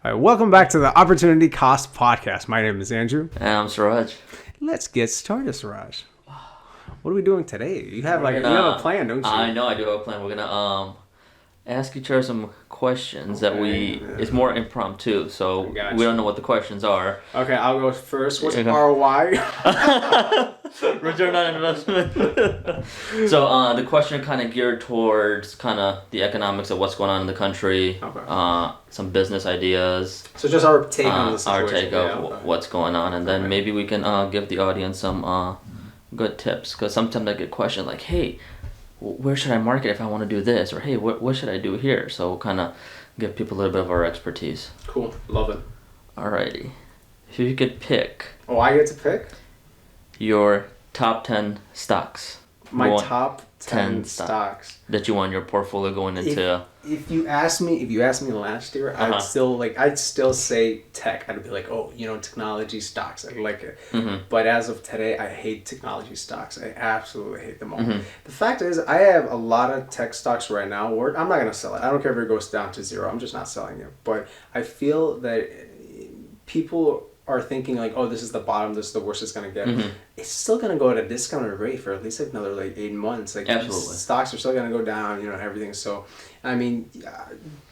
All right, welcome back to the Opportunity Cost Podcast. My name is Andrew. And I'm Suraj. Let's get started, Suraj. What are we doing today? You have you have a plan, don't you? I know I do have a plan. We're gonna ask each other some questions that it's more impromptu, so we don't know what the questions are. Okay, I'll go first. What's ROI? Return on investment. So the question kind of geared towards kind of the economics of what's going on in the country. Okay. Some business ideas. So just our take on the situation. Our take of what's going on, and then maybe we can give the audience some good tips, because sometimes I get questions like, hey, where should I market if I want to do this? Or hey, what should I do here? So we'll kind of give people a little bit of our expertise. Cool. Love it. Alrighty. If you could pick... Oh, I get to pick? Your top 10 stocks. My top 10 stocks that you want your portfolio going into. If you asked me last year, I'd still say tech. I'd be like, technology stocks. I like it. Mm-hmm. But as of today, I hate technology stocks. I absolutely hate them all. Mm-hmm. The fact is, I have a lot of tech stocks right now where I'm not going to sell it. I don't care if it goes down to zero. I'm just not selling it. But I feel that people are thinking like, oh, this is the bottom, this is the worst it's going to get. Mm-hmm. It's still going to go at a discounted rate for at least like another 8 months. Like, absolutely. Stocks are still going to go down, everything. So, I mean,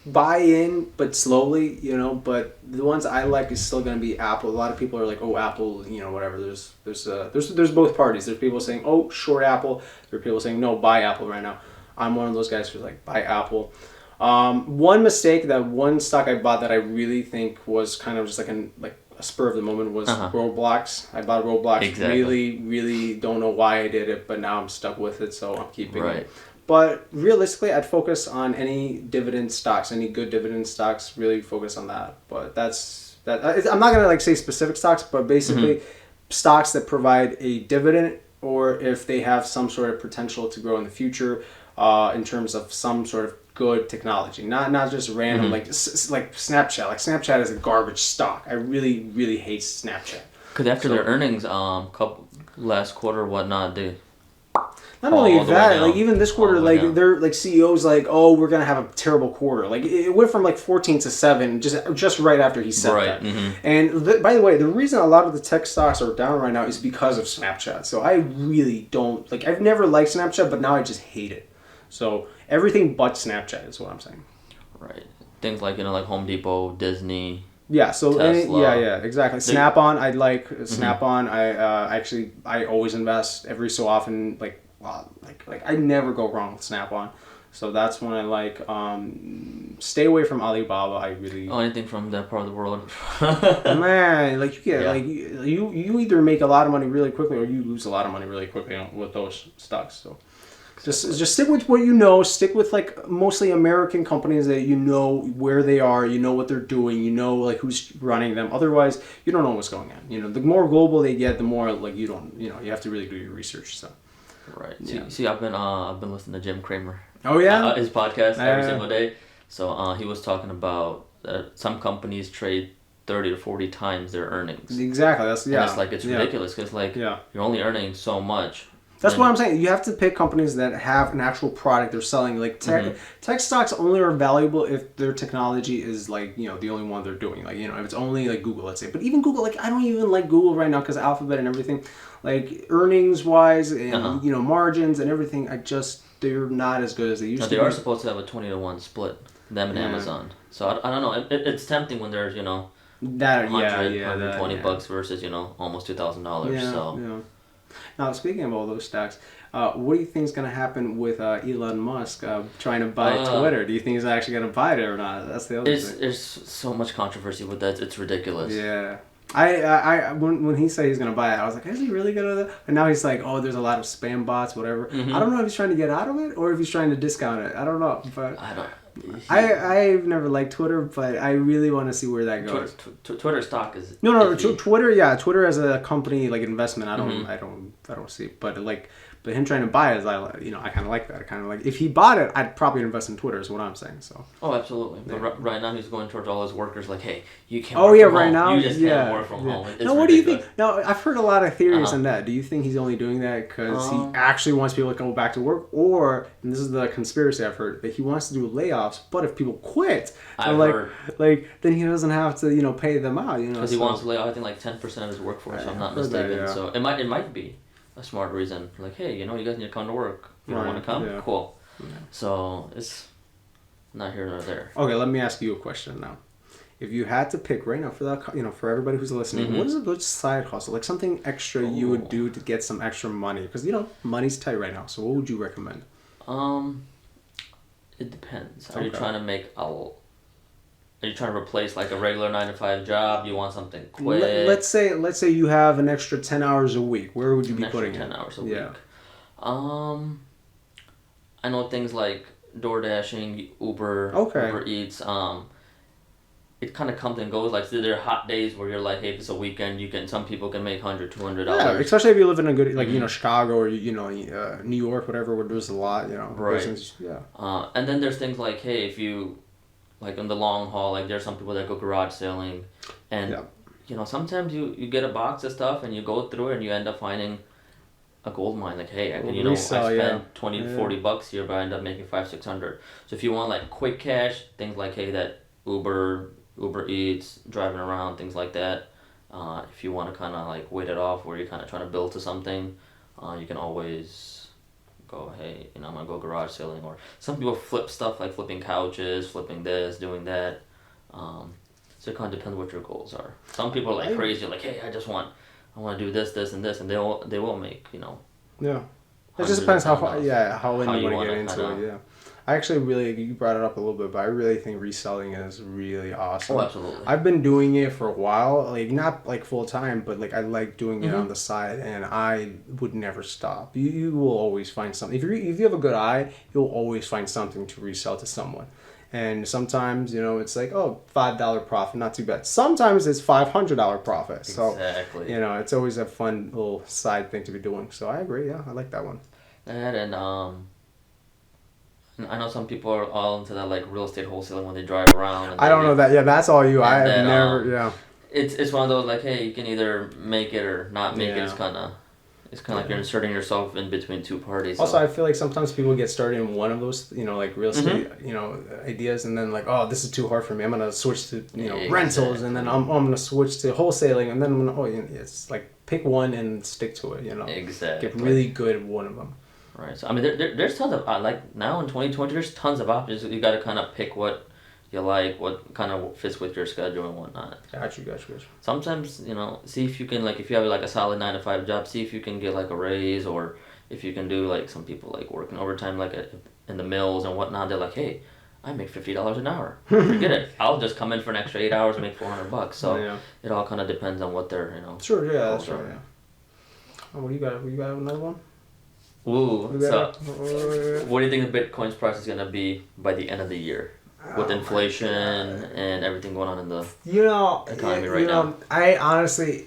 buy in, but slowly, but the ones I like is still going to be Apple. A lot of people are like, oh, Apple, whatever. There's both parties. There's people saying, oh, short Apple. There are people saying, no, buy Apple right now. I'm one of those guys who's like, buy Apple. One stock I bought that I really think was kind of just like a spur of the moment was Roblox. I bought Roblox. Exactly. Really, really don't know why I did it, but now I'm stuck with it, so I'm keeping it. But realistically, I'd focus on any dividend stocks, any good dividend stocks. Really focus on that. But that's that. I'm not gonna say specific stocks, but basically stocks that provide a dividend, or if they have some sort of potential to grow in the future, in terms of some sort of good technology, not just random like Snapchat. Like Snapchat is a garbage stock. I really, really hate Snapchat. Because after their earnings, last quarter, whatnot, they. Not only that, like even this quarter, like they're like CEOs like, oh, we're gonna have a terrible quarter. Like it went from like 14 to 7 just right after he said that. Mm-hmm. And by the way, the reason a lot of the tech stocks are down right now is because of Snapchat. So I really don't like. I've never liked Snapchat, but now I just hate it. So everything but Snapchat is what I'm saying. Right. Things like like Home Depot, Disney. Yeah. So Tesla. Exactly. Snap-on, I like Snap-on. I always invest every so often. Like I never go wrong with Snap-on. So that's one I like. Stay away from Alibaba. I really. Anything from that part of the world. Man, like you get you either make a lot of money really quickly or you lose a lot of money really quickly with those stocks. So. Just stick with what you know. Stick with like mostly American companies that you know where they are, you know what they're doing, you know like who's running them. Otherwise, you don't know what's going on. The more global they get, the more like you don't. You have to really do your research. So. Right. See, I've been listening to Jim Cramer. Oh yeah. His podcast every single day. So he was talking about some companies trade 30 to 40 times their earnings. Exactly. And it's ridiculous because you're only earning so much. That's what I'm saying. You have to pick companies that have an actual product they're selling. Like tech stocks only are valuable if their technology is like the only one they're doing. Like if it's only like Google, let's say. But even Google, like I don't even like Google right now because Alphabet and everything, like earnings wise and margins and everything. They're not as good as they used to be. They are supposed to have a 20-to-1 split. Them and Amazon. So I don't know. It's tempting when there's that $120 versus almost $2,000. Yeah, so. Yeah. Now, speaking of all those stocks, what do you think is going to happen with Elon Musk trying to buy Twitter? Do you think he's actually going to buy it or not? That's the other thing. There's so much controversy with that. It's ridiculous. Yeah. I when he said he's going to buy it, I was like, is he really going to do that? And now he's like, oh, there's a lot of spam bots, whatever. Mm-hmm. I don't know if he's trying to get out of it or if he's trying to discount it. I don't know. But I've never liked Twitter, but I really want to see where that goes. Twitter stock is Twitter. Yeah, Twitter as a company like investment. I don't see it. But But him trying to buy it, I kind of like that. I kind of like if he bought it, I'd probably invest in Twitter. Is what I'm saying. So. Oh, absolutely. But right now he's going towards all his workers like, hey, you can't. Oh work yeah, from right home. now. You just can't work from home. It's now, what do you ridiculous. think? Now, I've heard a lot of theories on that. Do you think he's only doing that because he actually wants people to go back to work, or and this is the conspiracy I've heard that he wants to do layoffs, but if people quit, I've heard. then he doesn't have to pay them out. Because he wants to lay off, I think, like 10% of his workforce. If I'm not mistaken. That, yeah. So it might be a smart reason. Like, hey, you guys need to come to work. You don't want to come? Yeah. Cool. Yeah. So it's not here nor there. Okay, let me ask you a question now. If you had to pick right now for that, for everybody who's listening, what is a good side hustle? Like something extra you would do to get some extra money? Because money's tight right now. So what would you recommend? It depends. Are you trying to make Are you trying to replace like a regular 9-to-5 job? You want something quick? Let's say you have an extra 10 hours a week. Where would you be putting it? 10 hours a week. I know things like DoorDashing, Uber Eats. It kind of comes and goes. Like, there are hot days where you're like, hey, if it's a weekend, some people can make $100, $200. Yeah, especially if you live in a good, like, Chicago or, New York, whatever, where there's a lot, Right. Business, yeah. And then there's things like, hey, if you, like, in the long haul, like, there's some people that go garage selling. And, sometimes you get a box of stuff and you go through it and you end up finding a gold mine. Like, hey, I spent $20-$40 here, but I end up making $500-$600. So if you want, like, quick cash, things like, hey, that Uber Eats, driving around, things like that. If you want to kind of like wait it off where you're kind of trying to build to something, you can always go, hey, I'm going to go garage selling. Or some people flip stuff like flipping couches, flipping this, doing that. So it kind of depends what your goals are. Some people are like crazy, like, hey, I want to do this, and this, and they will make, Yeah. It just depends how in you want to get into it, yeah. I actually you brought it up a little bit, but I really think reselling is really awesome. Oh, absolutely. I've been doing it for a while, like not like full time, but like I like doing it on the side, and I would never stop. You will always find something. If you have a good eye, you'll always find something to resell to someone. And sometimes, it's like, $5 profit, not too bad. Sometimes it's $500 profit. So, exactly. It's always a fun little side thing to be doing. So I agree. Yeah, I like that one. And I know some people are all into that like real estate wholesaling when they drive around. And I don't know that. Yeah, that's all you. I have never. Yeah. It's one of those like, hey, you can either make it or not make it. It's kind of like you're inserting yourself in between two parties. Also, I feel like sometimes people get started in one of those, like real estate, ideas, and then like, oh, this is too hard for me. I'm gonna switch to rentals, and then I'm gonna switch to wholesaling, and then I'm gonna it's like pick one and stick to it. Exactly. Get really good at one of them. Right. So I mean, there's tons of like now in 2020, there's tons of options. You got to kind of pick what you like, what kind of fits with your schedule and whatnot. Gotcha. Sometimes see if you can like if you have like a solid 9-to-5 job, see if you can get like a raise, or if you can do like some people like working overtime like in the mills and whatnot. They're like, hey, I make $50 an hour. Forget it. I'll just come in for an extra 8 hours and make $400. So it all kind of depends on what they're Sure. Yeah. That's right. Yeah. Oh, what do you got? You got another one? Ooh, so what do you think the Bitcoin's price is going to be by the end of the year? With inflation and everything going on in the economy right now? I honestly,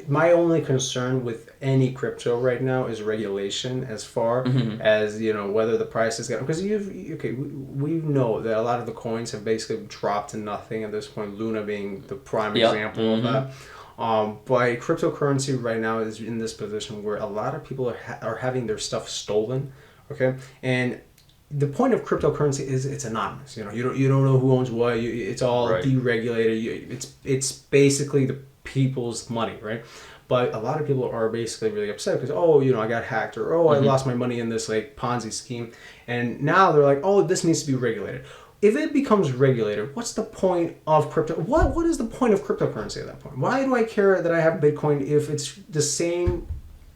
my only concern with any crypto right now is regulation as far as, whether the price is going to... Because we know that a lot of the coins have basically dropped to nothing at this point, Luna being the prime example of that. But cryptocurrency right now is in this position where a lot of people are having their stuff stolen, okay? And the point of cryptocurrency is it's anonymous. You don't know who owns what. It's all deregulated. It's basically the people's money, right? But a lot of people are basically really upset because I got hacked, or I lost my money in this like Ponzi scheme, and now they're like, this needs to be regulated. If it becomes regulated, what's the point of crypto? What is the point of cryptocurrency at that point? Why do I care that I have Bitcoin if it's the same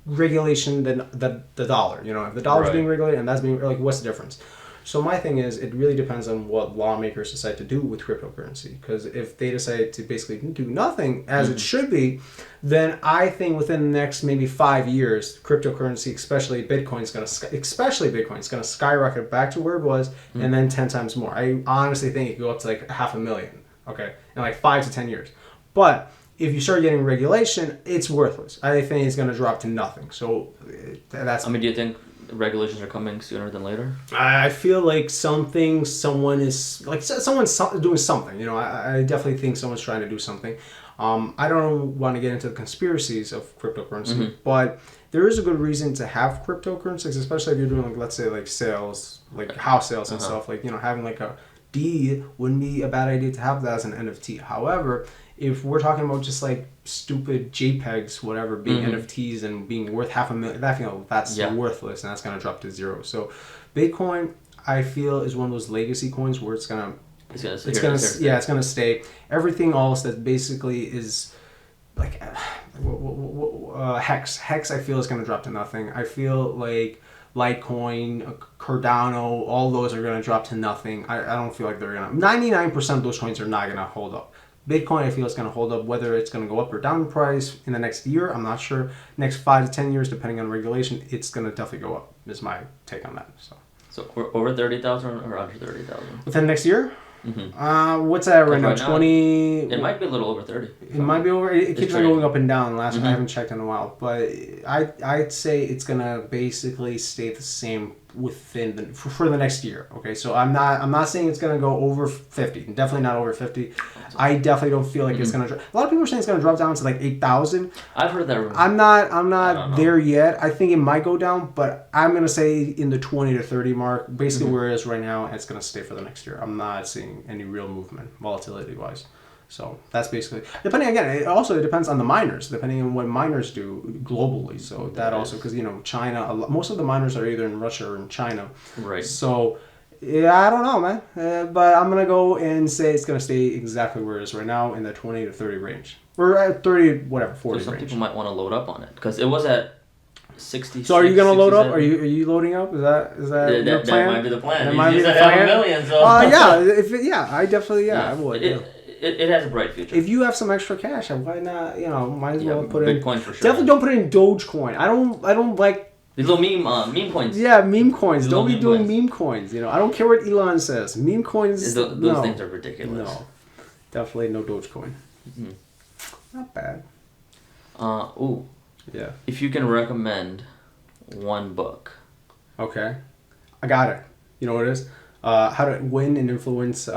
regulation than the dollar? If the dollar's being regulated and that's being what's the difference? So my thing is, it really depends on what lawmakers decide to do with cryptocurrency. Because if they decide to basically do nothing as it should be, then I think within the next maybe 5 years, cryptocurrency, especially Bitcoin, is going to skyrocket back to where it was, and then 10 times more. I honestly think it could go up to like $500,000, okay, in like 5 to 10 years. But if you start getting regulation, it's worthless. I think it's going to drop to nothing. So that's. I mean, do you think regulations are coming sooner than later? I feel like someone is like someone's doing something. You know, I definitely think someone's trying to do something. I don't want to get into the conspiracies of cryptocurrency, but there is a good reason to have cryptocurrencies, especially if you're doing like, let's say like sales, like house sales and stuff. Like, you know, having like a deed wouldn't be a bad idea to have that as an NFT. However, if we're talking about just like stupid JPEGs, whatever, being NFTs and being worth $500,000, that, you know, that's worthless and that's gonna drop to zero. So, Bitcoin, I feel, is one of those legacy coins where it's gonna stay. Everything else that basically is like Hex. Hex, I feel, is gonna drop to nothing. I feel like Litecoin, Cardano, all those are gonna drop to nothing. I don't feel like they're gonna. 99% of those coins are not gonna hold up. Bitcoin, I feel, is going to hold up. Whether it's going to go up or down in price in the next year, I'm not sure. Next 5 to 10 years, depending on regulation, it's going to definitely go up. Is my take on that. So we're over 30,000 or under 30,000 within next year. What's that right now? 20. It might be a little over 30. It might be over. It keeps on going up and down. I haven't checked in a while, but I'd say it's gonna basically stay the same within for the next year. Okay, so I'm not saying it's gonna go over 50. Definitely not over 50. I definitely don't feel like it's gonna drop. A lot of people are saying it's gonna drop down to like 8,000. I've heard that rumor. I'm not there yet. I think it might go down, but I'm gonna say in the 20 to 30 mark, basically where it is right now, and it's gonna stay for the next year. I'm not seeing any real movement volatility wise. So that's basically, depending, again, it also depends on the miners, depending on what miners do globally. So that also, because, you know, China, most of the miners are either in Russia or in China. Right. So, yeah, I don't know, man. But I'm going to go and say it's going to stay exactly where it is right now in the 20 to 30 range. Or at 30, whatever, 40 so some range. people might want to load up on it, because it was at 60. So are you gonna load up? Are you loading up? Is that your plan? That might be the plan. That You might be the said plan. 1 million, so I definitely I would. It has a bright future. If you have some extra cash, why not? You know, might as well put Bitcoin in. for sure. Definitely don't put in Dogecoin. I don't like these little meme coins. Yeah, meme coins. Don't be doing meme coins. You know, I don't care what Elon says. Meme coins. Those things are ridiculous. No, definitely no Dogecoin. Not bad. Yeah. If you can recommend one book. Okay. I got it. You know what it is? How to Win and Influence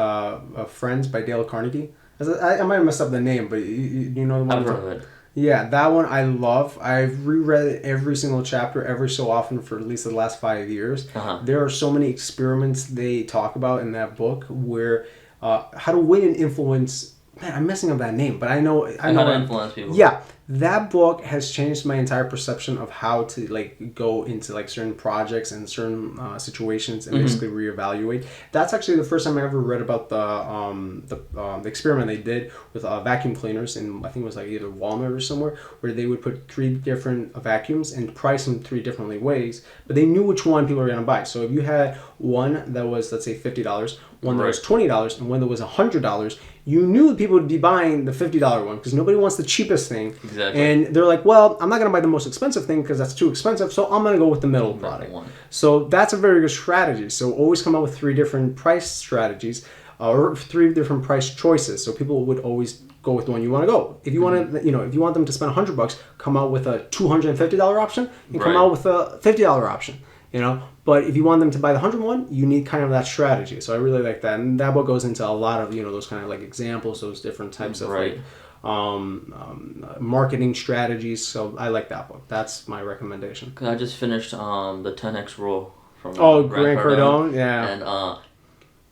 Friends by Dale Carnegie. I might have messed up the name, but you know the one? I've heard of it. Yeah, that one I love. I've reread it every single chapter, every so often for at least the last 5 years. There are so many experiments they talk about in that book where how to win and influence. Man, I'm messing up that name, but I know how to influence people. Yeah, that book has changed my entire perception of how to like go into like certain projects and certain situations and basically reevaluate. That's actually the first time I ever read about the experiment they did with vacuum cleaners in, I think it was like either Walmart or somewhere, where they would put 3 different vacuums and price them 3 differently ways, but they knew which one people were going to buy. So if you had one that was, let's say, $50, one that was $20, and one that was $100, you knew that people would be buying the $50 one because nobody wants the cheapest thing. Exactly. And they're like, well, I'm not going to buy the most expensive thing because that's too expensive, so I'm going to go with the middle product. So that's a very good strategy. So always come up with 3 different price strategies or 3 different price choices. So people would always go with the one you want to go. If you want to, you know, if you want them to spend $100, come out with a $250 option and come out with a $50 option. You know, but if you want them to buy the 100 one, you need kind of that strategy. So I really like that, and that book goes into a lot of, you know, those kind of like examples, those different types of like marketing strategies. So I like that book. That's my recommendation. I just finished the 10x rule from Grant Cardone, yeah, and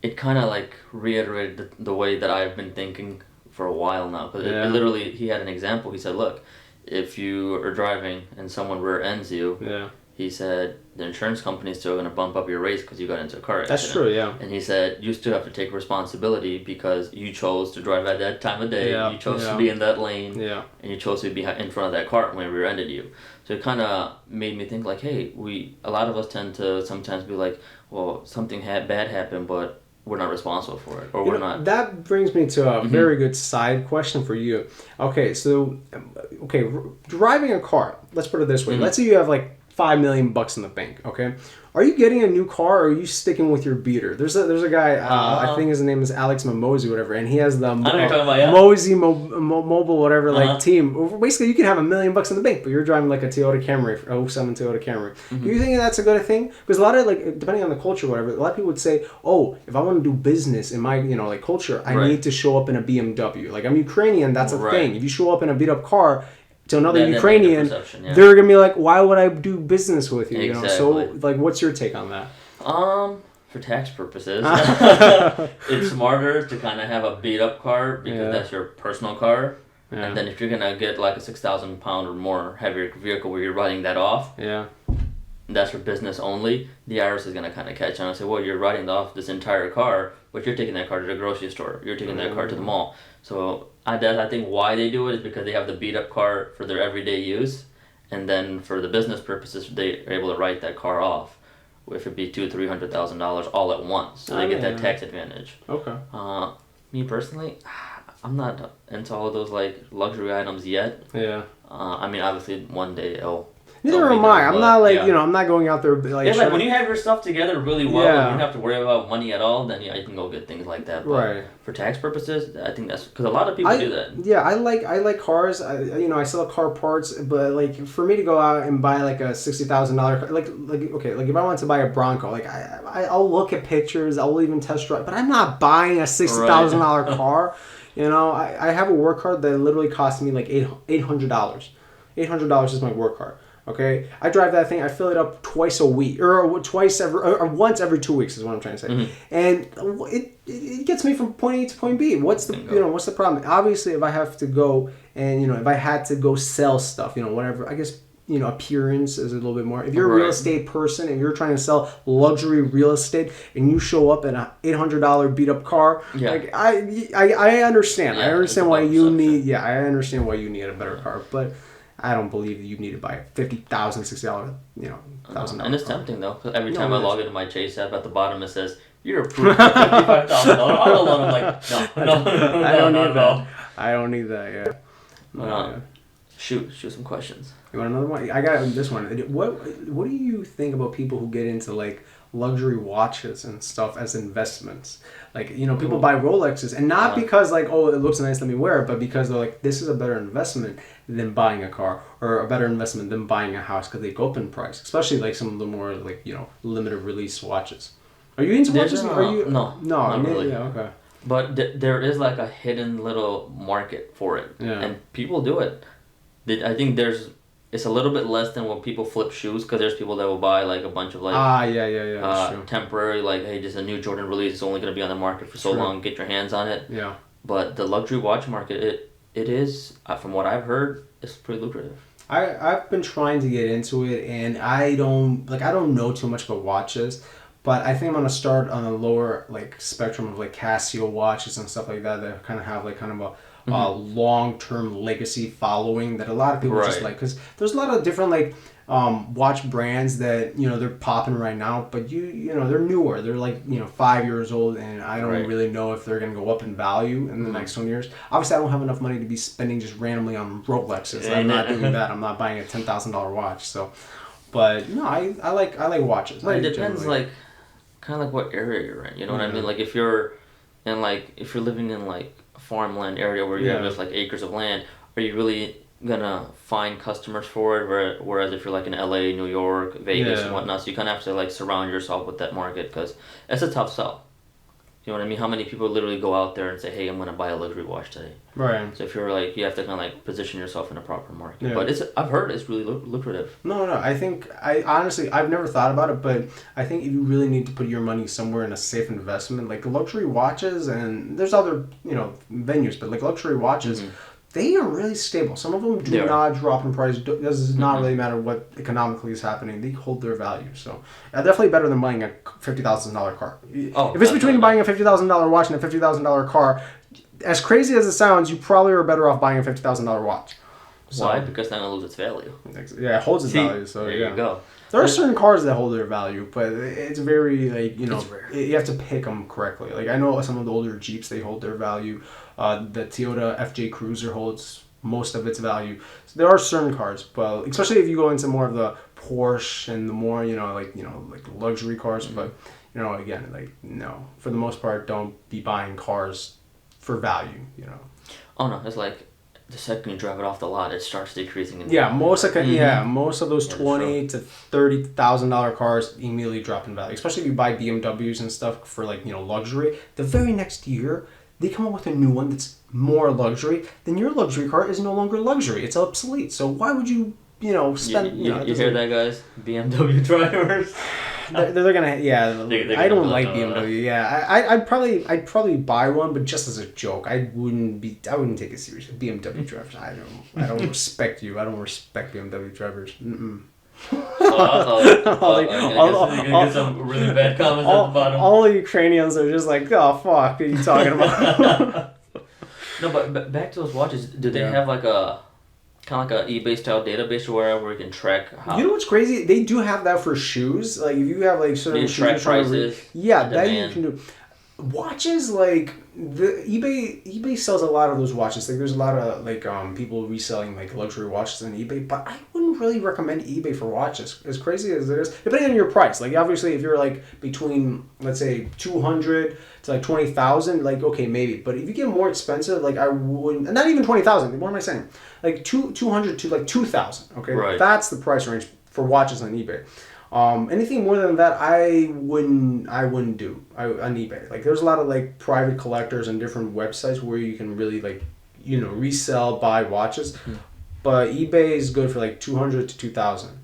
it kind of like reiterated the way that I've been thinking for a while now. Because it literally, he had an example. He said, look, if you are driving and someone rear ends you, he said the insurance company is still going to bump up your rates because you got into a car accident. That's true, yeah. And he said you still have to take responsibility because you chose to drive at that time of day. You chose to be in that lane. And you chose to be in front of that car when it rear-ended you. So it kind of made me think like, hey, a lot of us tend to sometimes be like, well, something bad happened, but we're not responsible for it, or we're not. That brings me to a very good side question for you. Okay, so driving a car. Let's put it this way. Let's say you have like $5 million in the bank. Okay, are you getting a new car or are you sticking with your beater? There's a guy, I think his name is Alex Mimosy, whatever, and he has the Mosey Mobile, whatever, like team. Basically, you can have $1 million in the bank, but you're driving like a Toyota Camry, 07 Toyota Camry. Do you think that's a good thing? Because a lot of, like, depending on the culture, or whatever, a lot of people would say, oh, if I want to do business in my, like, culture, I need to show up in a BMW. Like, I'm Ukrainian, that's a thing. If you show up in a beat up car to another Ukrainian, they're gonna be like, why would I do business with you? Exactly. So, like, what's your take on that? For tax purposes, it's smarter to kind of have a beat up car because that's your personal car. Yeah. And then if you're gonna get like a 6,000 pound or more heavier vehicle where you're writing that off, that's for business only, the IRS is gonna kind of catch on and say, well, you're writing off this entire car, but you're taking that car to the grocery store, you're taking that car to the mall. So I think why they do it is because they have the beat up car for their everyday use, and then for the business purposes, they're able to write that car off, if it be $200,000-$300,000 all at once, so they get that tax advantage. Okay. Me personally, I'm not into all of those like luxury items yet. Yeah. I mean, obviously one day Neither am I. I'm not like, I'm not going out there like... like when you have your stuff together really well and you don't have to worry about money at all, then you can go get things like that. But for tax purposes, I think that's... Because a lot of people do that. Yeah, I like cars. I sell car parts, but like for me to go out and buy like a $60,000 car, like if I wanted to buy a Bronco, like I'll look at pictures, I'll even test drive, but I'm not buying a $60,000 car. I have a work car that literally cost me like $800. $800 is my work car. Okay, I drive that thing. I fill it up twice a week, or once every 2 weeks is what I'm trying to say, and it gets me from point A to point B. What's the problem? Obviously, if I have to go and if I had to go sell stuff, whatever, I guess appearance is a little bit more. If you're a real estate person and you're trying to sell luxury real estate and you show up in a $800 beat up car, like I understand. I understand why you need. Yeah, I understand why you need a better car, but I don't believe that you need to buy a $50,000, $60,000, $1,000. And it's tempting though, because every time I log into my Chase app, at the bottom it says you're approved for $55,000 auto loan. I'm like, no, I don't need that. I don't need that. Yeah. Shoot some questions. You want another one? I got this one. What do you think about people who get into like luxury watches and stuff as investments? Like, people buy Rolexes, and not because like, oh, it looks nice, let me wear it, but because they're like, this is a better investment than buying a car, or a better investment than buying a house, because they go up in price, especially like some of the more like limited release watches. Are you into watches? No, not really. Yeah, okay. But there is like a hidden little market for it, and people do it. I think it's a little bit less than when people flip shoes, because there's people that will buy like a bunch of like temporary, like, hey, just a new Jordan release, it's only going to be on the market for so long, get your hands on it. Yeah. But the luxury watch market, it is, from what I've heard, it's pretty lucrative. I've been trying to get into it, and I don't know too much about watches, but I think I'm gonna start on a lower like spectrum of like Casio watches and stuff like that kind of have like kind of a long-term legacy following that a lot of people just like, because there's a lot of different like watch brands that they're popping right now, but they're newer, they're like 5 years old, and I don't really know if they're gonna go up in value in the next 20 years. Obviously, I don't have enough money to be spending just randomly on Rolexes. I'm not doing that. I'm not buying a $10,000 watch. So, but no, I like watches. It depends, like kind of like what area you're in. You know what I mean? Like if you're living in like farmland area where you have just like acres of land, are you really gonna find customers for it? Whereas if you're like in LA, New York, Vegas and whatnot, so you kind of have to like surround yourself with that market, because it's a tough sell. You know what I mean? How many people literally go out there and say, hey, I'm gonna buy a luxury watch today? Right. So if you're like, you have to kind of like position yourself in a proper market. But I've heard it's really lucrative. No, I think I've never thought about it, but I think you really need to put your money somewhere in a safe investment, like luxury watches, and there's other venues, but like luxury watches. They are really stable. Some of them do not drop in price. It does not really matter what economically is happening. They hold their value. So, definitely better than buying a $50,000 car. If it's between buying a $50,000 watch and a $50,000 car, as crazy as it sounds, you probably are better off buying a $50,000 watch. So, why? Because then it'll lose its value. Yeah, it holds its value. So there you go. There are certain cars that hold their value, but it's very like you have to pick them correctly. Like I know some of the older Jeeps, they hold their value. The Toyota FJ Cruiser holds most of its value. So there are certain cars, but especially if you go into more of the Porsche and the more, like luxury cars. Mm-hmm. But, again, like, no. For the most part, don't be buying cars for value, Oh no, it's like the second you drive it off the lot, it starts decreasing in Yeah, value. most of those That is $20,000 to $30,000 cars immediately drop in value. Especially if you buy BMWs and stuff for like luxury. The very next year, they come up with a new one that's more luxury. Then your luxury car is no longer luxury; it's obsolete. So why would you spend? You hear that, guys? BMW drivers. They're gonna They're I don't gonna like know BMW. Yeah, I'd probably buy one, but just as a joke. I wouldn't take it seriously. BMW drivers. I don't respect you. I don't respect BMW drivers. Mm-mm. You're gonna get some really bad comments at the bottom. All the Ukrainians are just like, oh fuck, what are you talking about? No, but back to those watches. Do they Yeah. have like a kind of like a eBay style database or where you can track how? You know what's crazy? They do have that for shoes. Like if you have like certain You shoes, track prices, yeah, that you demand. can do. Watches, like the eBay sells a lot of those watches. Like there's a lot of like people reselling like luxury watches on eBay, but I wouldn't really recommend eBay for watches. As crazy as it is, depending on your price. Like obviously, if you're like between let's say 200 to like 20,000, like okay maybe. But if you get more expensive, like I wouldn't. Not even 20,000. What am I saying? Like 200 to like 2,000. Okay, Right. That's the price range for watches on eBay. Anything more than that, I wouldn't do on eBay. Like, there's a lot of like private collectors and different websites where you can really like, resell, buy watches. But eBay is good for like 200 to 2,000,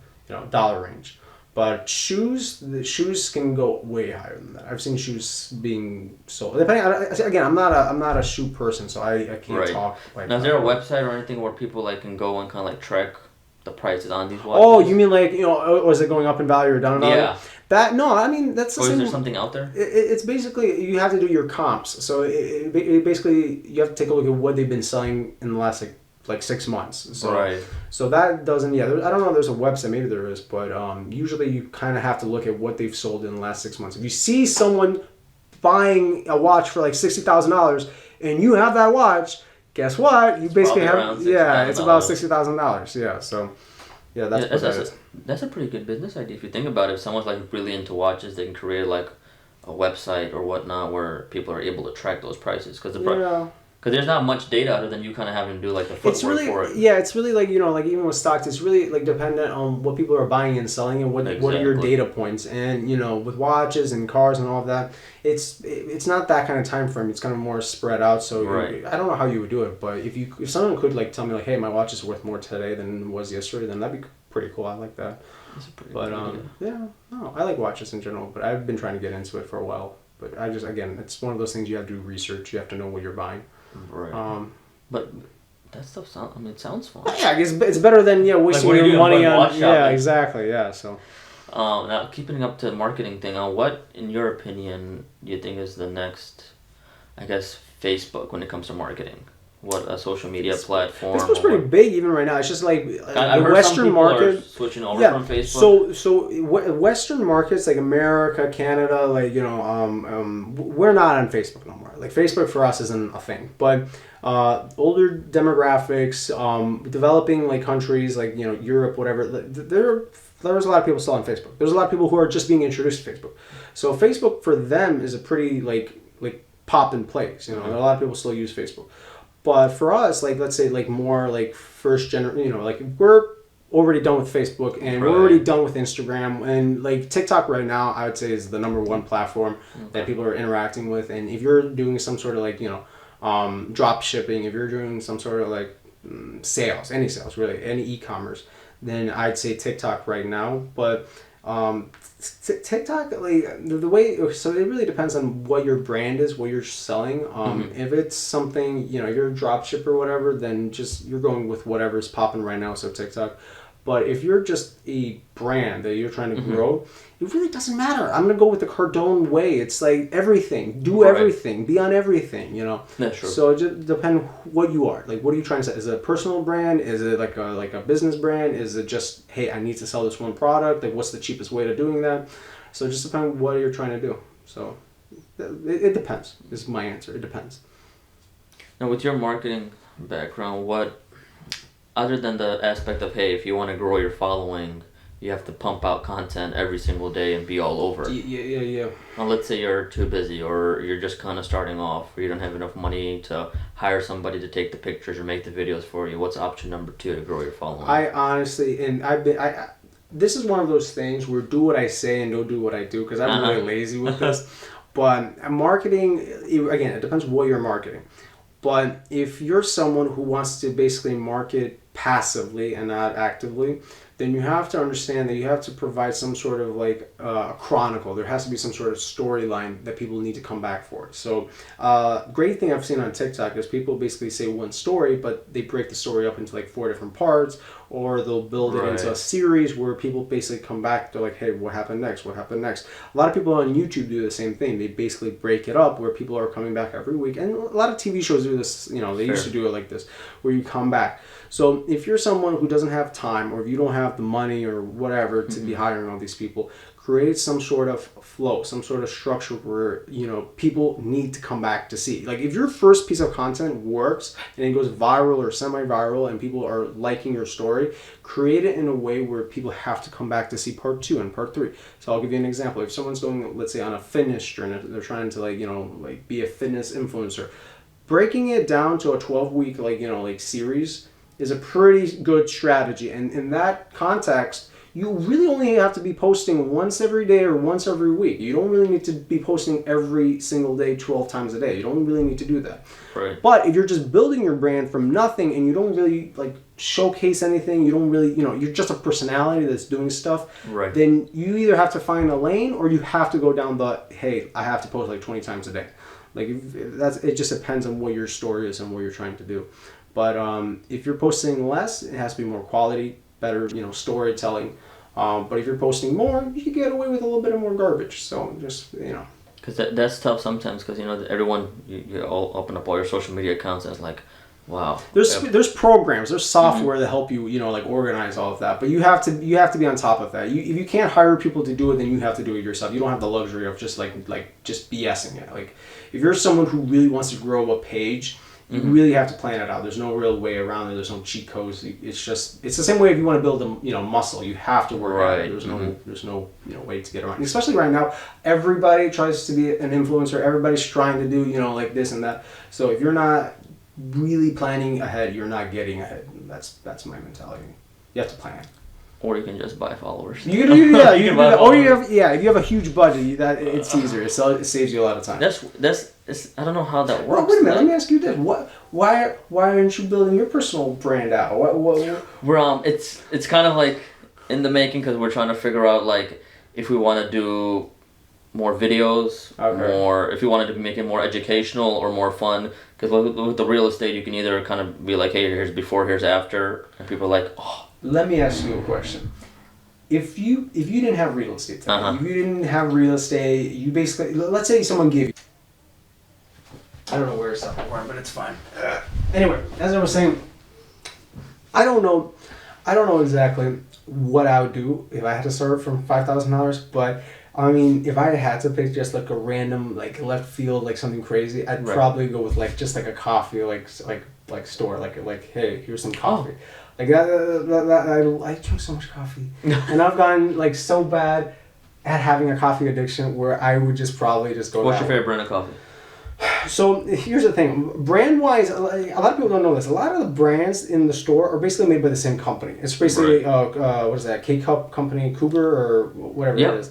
dollar range. But the shoes can go way higher than that. I've seen shoes being sold. Again, I'm not a shoe person, so I can't Right. talk like. Now, is that. there a website or anything where people like can go and kind of like track the prices on these watches? Oh, you mean like was it going up in value or down in value? Yeah. That no, I mean that's the Or is same. there something out there? It's basically you have to do your comps. So it basically you have to take a look at what they've been selling in the last like 6 months. So Right. so that doesn't I don't know if there's a website, maybe there is, but usually you kind of have to look at what they've sold in the last 6 months. If you see someone buying a watch for like $60,000 and you have that watch, guess what? You basically probably have around it's about $60,000. $60,000. Yeah, so yeah, that's Yeah, what that is. that's a pretty good business idea if you think about it. If someone's like really into watches, they can create like a website or whatnot where people are able to track those prices because Yeah. there's not much data other than you kind of having to do like the footwork It's really for it. it's really like like even with stocks, it's really like dependent on what people are buying and selling and what are your Exactly. data points. And with watches and cars and all of that, it's not that kind of time frame. It's kind of more spread out. So Right. I don't know how you would do it, but if someone could like tell me like, hey, my watch is worth more today than it was yesterday, then that'd be pretty cool. I like that. That's a pretty But good idea. yeah, no, I like watches in general, but I've been trying to get into it for a while. But I just again, it's one of those things you have to do research. You have to know what you're buying. Right. But that stuff it sounds fun. Yeah, I guess it's better than wasting what are you your doing? money Going on. watch Yeah, shopping? exactly. Yeah, so Now keeping up to the marketing thing, what in your opinion do you think is the next, I guess, Facebook when it comes to marketing? What a social media platform? Facebook's pretty big even right now. It's just like I've the heard Western some people market. are switching over Yeah, from Facebook. so Western markets like America, Canada, like we're not on Facebook no more. Like Facebook for us isn't a thing. But older demographics, developing like countries like Europe, whatever. There's a lot of people still on Facebook. There's a lot of people who are just being introduced to Facebook. So Facebook for them is a pretty like pop in place. A lot of people still use Facebook. But for us, like let's say like more like first generation, like we're already done with Facebook and we're already done with Instagram and like TikTok right now I would say is the number one platform that people are interacting with. And if you're doing some sort of like drop shipping, if you're doing some sort of like sales, any sales really, any e-commerce, then I'd say TikTok right now. But TikTok, like the way, so it really depends on what your brand is, what you're selling. If it's something, you're a drop shipper or whatever, then just you're going with whatever's popping right now, so TikTok. But if you're just a brand that you're trying to grow, it really doesn't matter. I'm gonna go with the Cardone way. It's like everything, do everything, be on everything. That's true. So it just depends what you are. Like, what are you trying to say? Is it a personal brand? Is it like a business brand? Is it just, hey, I need to sell this one product? Like, what's the cheapest way to doing that? So it just depends what you're trying to do. So it depends. Is my answer. It depends. Now, with your marketing background, what, other than the aspect of, hey, if you want to grow your following, you have to pump out content every single day and be all over. Yeah. Now, let's say you're too busy, or you're just kind of starting off, or you don't have enough money to hire somebody to take the pictures or make the videos for you. What's option number 2 to grow your following? I honestly, and this is one of those things where do what I say and don't do what I do, because I'm really lazy with this. But marketing, again, it depends what you're marketing. But if you're someone who wants to basically market passively and not actively, then you have to understand that you have to provide some sort of like a chronicle. There has to be some sort of storyline that people need to come back for. So great thing I've seen on TikTok is people basically say one story, but they break the story up into like 4 different parts, or they'll build it into a series where people basically come back. They're like, hey, what happened next? What happened next? A lot of people on YouTube do the same thing. They basically break it up where people are coming back every week. And a lot of TV shows do this, you know, they used to do it like this, where you come back. So if you're someone who doesn't have time, or if you don't have the money or whatever to be hiring all these people, create some sort of flow, some sort of structure where, you know, people need to come back to see. Like if your first piece of content works and it goes viral or semi-viral and people are liking your story, create it in a way where people have to come back to see part 2 and part 3. So I'll give you an example. If someone's going, let's say, on a fitness journey, they're trying to like, you know, like be a fitness influencer, breaking it down to a 12-week like, you know, like series is a pretty good strategy. And in that context, you really only have to be posting once every day or once every week. You don't really need to be posting every single day 12 times a day. You don't really need to do that. Right. But if you're just building your brand from nothing and you don't really like showcase anything, you don't really, you know, you're just a personality that's doing stuff, right, then you either have to find a lane or you have to go down the, hey, I have to post like 20 times a day. Like if that's, it just depends on what your story is and what you're trying to do. But if you're posting less, it has to be more quality, better, you know, storytelling. But if you're posting more, you can get away with a little bit of more garbage. So just, you know. Because that's tough sometimes, because, you know, everyone, you all open up all your social media accounts and it's like, wow. There's programs, there's software that help you, you know, like organize all of that. But you have to be on top of that. If you can't hire people to do it, then you have to do it yourself. You don't have the luxury of just like just BSing it. Like if you're someone who really wants to grow a page, you really have to plan it out. There's no real way around it. There's no cheat codes. It's the same way if you want to build a, you know, muscle. You have to work at it. There's no you know, way to get around. And especially right now, everybody tries to be an influencer. Everybody's trying to do, you know, like this and that. So if you're not really planning ahead, you're not getting ahead. That's my mentality. You have to plan. Or you can just buy followers. You can do that. You can buy. Or if you have a huge budget, that it's easier. It saves you a lot of time. I don't know how that works. Well, wait a minute. Let me ask you this: why aren't you building your personal brand out? We're it's kind of like in the making, because we're trying to figure out like if we want to do more videos, more if you wanted to make it more educational or more fun. Because with the real estate, you can either kind of be like, hey, here's before, here's after, and people are like, oh. Let me ask you a question. If you didn't have real estate today, if you didn't have real estate, you basically, let's say someone gave you, I don't know where it's up for, but it's fine. Anyway, as I was saying, I don't know exactly what I would do if I had to start from $5,000, but I mean, if I had to pick just like a random, like left field, like something crazy, I'd probably go with like just like a coffee, like store, like hey, here's some coffee. Like that, I drink so much coffee, and I've gotten like so bad at having a coffee addiction where I would just probably just go. What's your favorite brand of coffee? So here's the thing, brand wise, a lot of people don't know this. A lot of the brands in the store are basically made by the same company. It's basically what is that, K-Cup company, Cougar or whatever it is.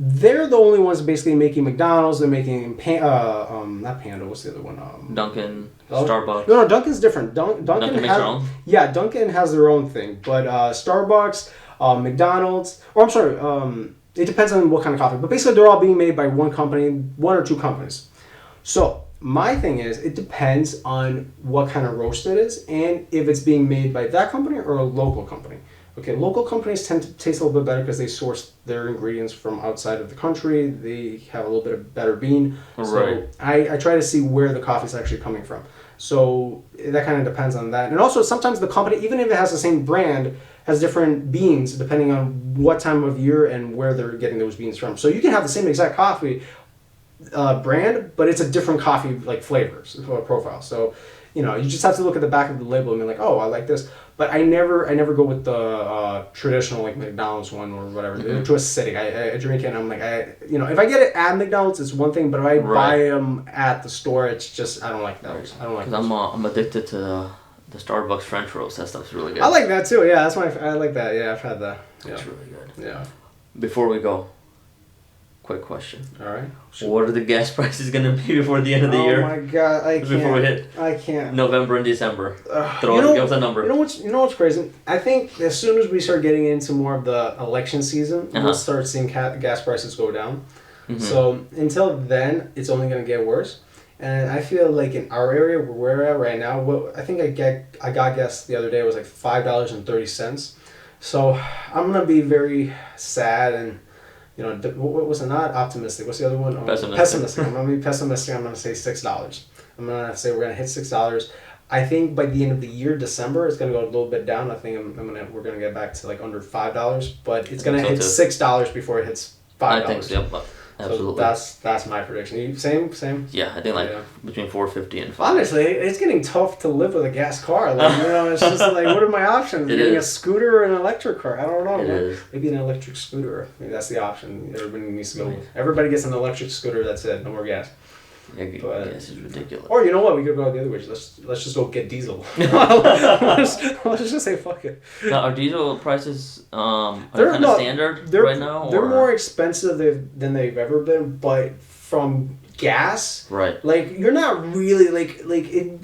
They're the only ones basically making McDonald's. They're making not Panda. What's the other one? Dunkin', Starbucks. No, Dunkin's different. Dunkin makes their own. Yeah, Dunkin' has their own thing, but Starbucks, McDonald's, or I'm sorry, it depends on what kind of coffee. But basically, they're all being made by one company, one or two companies. So my thing is, it depends on what kind of roast it is, and if it's being made by that company or a local company. Okay, local companies tend to taste a little bit better because they source their ingredients from outside of the country. They have a little bit of better bean. So I try to see where the coffee is actually coming from. So that kind of depends on that. And also sometimes the company, even if it has the same brand, has different beans depending on what time of year and where they're getting those beans from. So you can have the same exact coffee brand, but it's a different coffee like flavors profile. So you know, you just have to look at the back of the label and be like, oh, I like this. But I never go with the traditional like McDonald's one or whatever. They're too acidic. I drink it and I'm like, you know, if I get it at McDonald's, it's one thing. But if I buy them at the store, it's just I don't like those. I don't like. Because I'm addicted to the Starbucks French roast. That stuff's really good. I like that too. Yeah, that's I like that. Yeah, I've had that. Yeah. It's really good. Yeah. Before we go, quick question. All right. What are the gas prices going to be before the end of the year? Oh my god, I can't. Before we hit I can't. November and December. Give us a number. You know what's crazy? I think as soon as we start getting into more of the election season, we'll start seeing gas prices go down. Mm-hmm. So until then, it's only going to get worse. And I feel like in our area where we're at right now, I think I got gas the other day, it was like $5.30. So I'm going to be very sad and, you know, what was it? Not optimistic. What's the other one? Pessimistic. I'm going to be pessimistic. I'm going to say $6. I'm going to say we're going to hit $6. I think by the end of the year, December, it's going to go a little bit down. I think we're going to get back to like under $5, but it's going to hit $6 before it hits $5. I think so. Yep. Absolutely. So that's my prediction. Same. Yeah, I think between $4.50 and $5. Honestly, it's getting tough to live with a gas car. Like, you know, it's just like, what are my options? Getting a scooter or an electric car? I don't know. It is. Maybe an electric scooter. Maybe that's the option. Everybody needs to go. Everybody gets an electric scooter. That's it. No more gas. Yeah, gas is ridiculous. Or you know what? We could go the other way. Let's just go get diesel. let's just say fuck it. Now, are diesel prices they're kind of standard right now? They're more expensive than they've ever been, but from gas, right? Like you're not really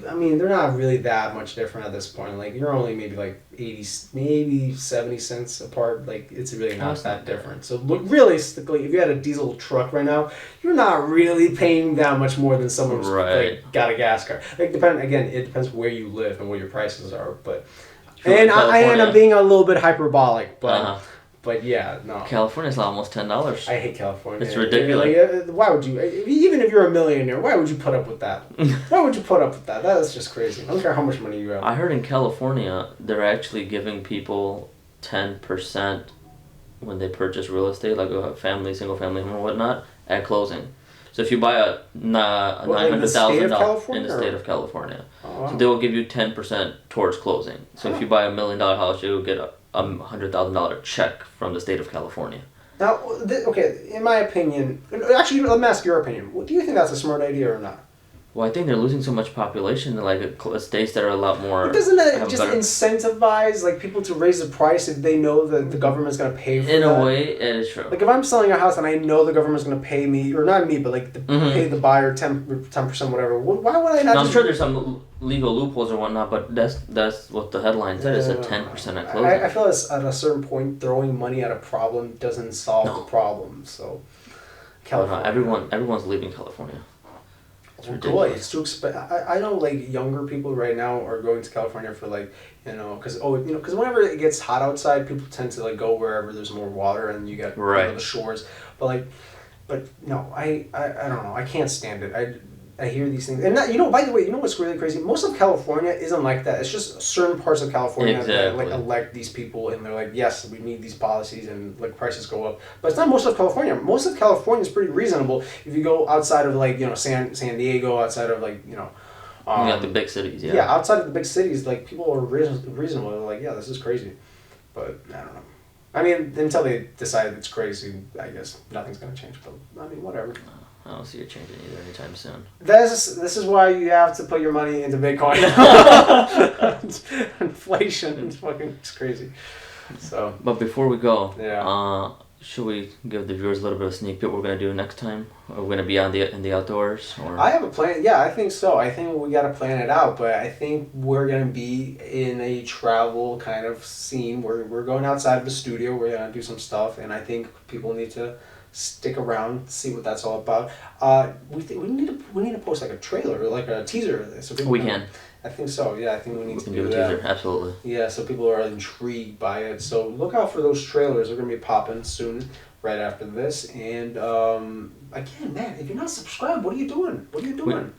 I mean, they're not really that much different at this point. Like you're only maybe like 80, maybe 70 cents apart. Like it's really not that different. So look, realistically, if you had a diesel truck right now, you're not really paying that much more than someone who's like, got a gas car. Like it depends where you live and what your prices are. But and I end up being a little bit hyperbolic, but. But yeah, no. California's almost $10. I hate California. It's ridiculous. Why would you? Even if you're a millionaire, why would you put up with that? Why would you put up with that? That is just crazy. I don't care how much money you have. I heard in California they're actually giving people 10% when they purchase real estate, like a single family home or whatnot, at closing. So if you buy a $900,000 in the state of California, so they will give you 10% towards closing. So if you buy $1 million house, you'll get a $100,000 check from the state of California. Now, okay, in my opinion, actually, let me ask your opinion. Do you think that's a smart idea or not? Well, I think they're losing so much population, like states that are a lot more. But doesn't that just incentivize like people to raise the price if they know that the government's going to pay for it? In a way, it is true. Like if I'm selling a house and I know the government's going to pay me, or not me, but like pay the buyer 10%, whatever. Why would I not? No, I'm sure there's some legal loopholes or whatnot, but that's what the headline said. It's a 10% at closing. I feel at a certain point, throwing money at a problem doesn't solve the problem. So, California. Everyone's leaving California. It's too expensive. I know like younger people right now are going to California for like because whenever it gets hot outside, people tend to like go wherever there's more water and you get the shores. But no, I don't know. I can't stand it. I hear these things, and by the way, what's really crazy? Most of California isn't like that. It's just certain parts of California that like elect these people, and they're like, yes, we need these policies, and like prices go up. But it's not most of California. Most of California is pretty reasonable. If you go outside of like San Diego, outside of like you got the big cities, yeah, outside of the big cities, like people are reasonable. They're like, yeah, this is crazy, but I don't know. I mean, until they decide it's crazy, I guess nothing's gonna change. But I mean, whatever. I don't see it changing either anytime soon. This is why you have to put your money into Bitcoin. Inflation it's crazy. So. But before we go, should we give the viewers a little bit of a sneak peek what we're gonna do next time? Are we gonna be in the outdoors? Or? I have a plan. Yeah, I think so. I think we gotta plan it out. But I think we're gonna be in a travel kind of scene where we're going outside of the studio. We're gonna do some stuff, and I think people need to stick around, see what that's all about. We need to post like a trailer or like a teaser. So we can. I think so. Yeah, I think we need to do that. Teaser. Absolutely. Yeah, so people are intrigued by it. So look out for those trailers. They're gonna be popping soon, right after this. And again, man, if you're not subscribed, what are you doing?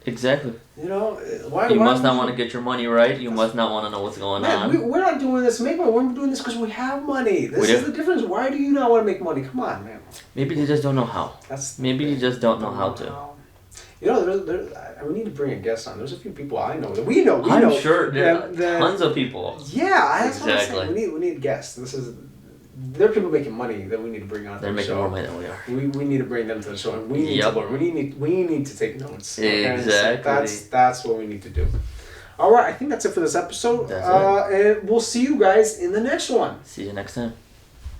Exactly. Why? You must not want to get your money right. You must not want to know what's going on. We're not doing this to make money. We're doing this because we have money. This is the difference. Why do you not want to make money? Come on, man. Maybe you just don't know how. Maybe you just don't know how to. You know, we need to bring a guest on. There's a few people I know that we know. I'm sure there are that, tons of people. Yeah, that's what I'm Exactly. saying. We need guests. There are people making money that we need to bring on. They're to the making show. more money than we are. We need to bring them to the show, and we need Yep. to learn. We need to take notes. Okay? Exactly. So that's what we need to do. All right, I think that's it for this episode. That's And we'll see you guys in the next one. See you next time.